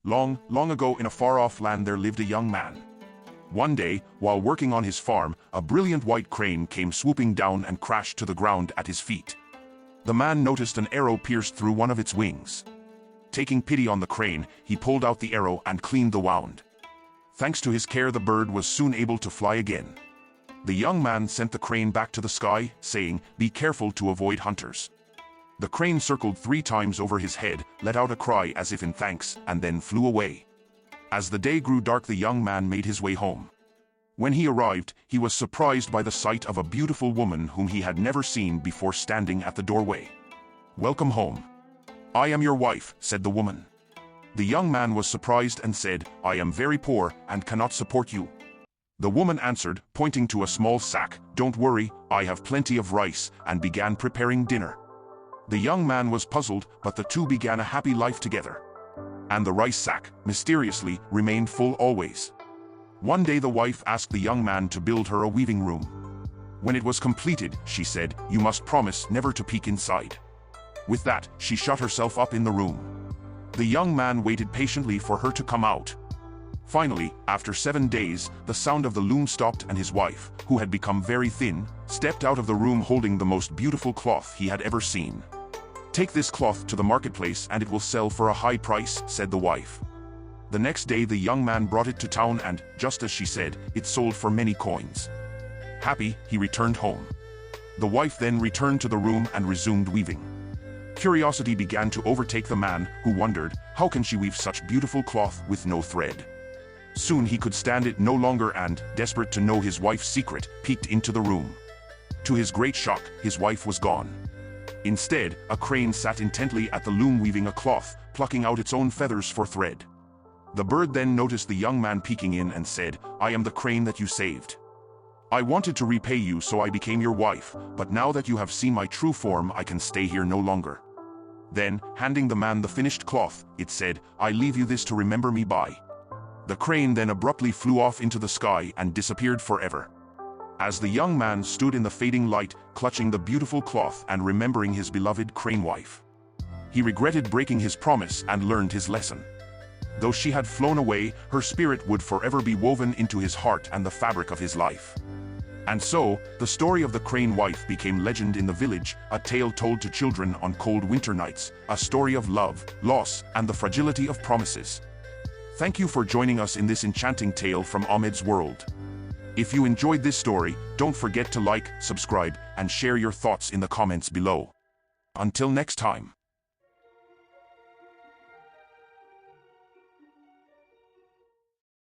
Long, long ago in a far-off land there lived a young man. One day, while working on his farm, a brilliant white crane came swooping down and crashed to the ground at his feet. The man noticed an arrow pierced through one of its wings. Taking pity on the crane, he pulled out the arrow and cleaned the wound. Thanks to his care, the bird was soon able to fly again. The young man sent the crane back to the sky, saying, "Be careful to avoid hunters." The crane circled 3 times over his head, let out a cry as if in thanks, and then flew away. As the day grew dark, the young man made his way home. When he arrived, he was surprised by the sight of a beautiful woman whom he had never seen before standing at the doorway. "Welcome home. I am your wife," said the woman. The young man was surprised and said, "I am very poor and cannot support you." The woman answered, pointing to a small sack, "Don't worry, I have plenty of rice," and began preparing dinner. The young man was puzzled, but the two began a happy life together. And the rice sack, mysteriously, remained full always. One day the wife asked the young man to build her a weaving room. When it was completed, she said, "You must promise never to peek inside." With that, she shut herself up in the room. The young man waited patiently for her to come out. Finally, after 7 days, the sound of the loom stopped and his wife, who had become very thin, stepped out of the room holding the most beautiful cloth he had ever seen. "Take this cloth to the marketplace and it will sell for a high price," said the wife. The next day the young man brought it to town and, just as she said, it sold for many coins. Happy, he returned home. The wife then returned to the room and resumed weaving. Curiosity began to overtake the man, who wondered, how can she weave such beautiful cloth with no thread? Soon he could stand it no longer and, desperate to know his wife's secret, peeked into the room. To his great shock, his wife was gone. Instead, a crane sat intently at the loom weaving a cloth, plucking out its own feathers for thread. The bird then noticed the young man peeking in and said, "I am the crane that you saved. I wanted to repay you, so I became your wife, but now that you have seen my true form, I can stay here no longer." Then, handing the man the finished cloth, it said, "I leave you this to remember me by." The crane then abruptly flew off into the sky and disappeared forever. As the young man stood in the fading light, clutching the beautiful cloth and remembering his beloved crane wife, he regretted breaking his promise and learned his lesson. Though she had flown away, her spirit would forever be woven into his heart and the fabric of his life. And so, the story of the crane wife became legend in the village, a tale told to children on cold winter nights, a story of love, loss, and the fragility of promises. Thank you for joining us in this enchanting tale from Ahmed's world. If you enjoyed this story, don't forget to like, subscribe, and share your thoughts in the comments below. Until next time.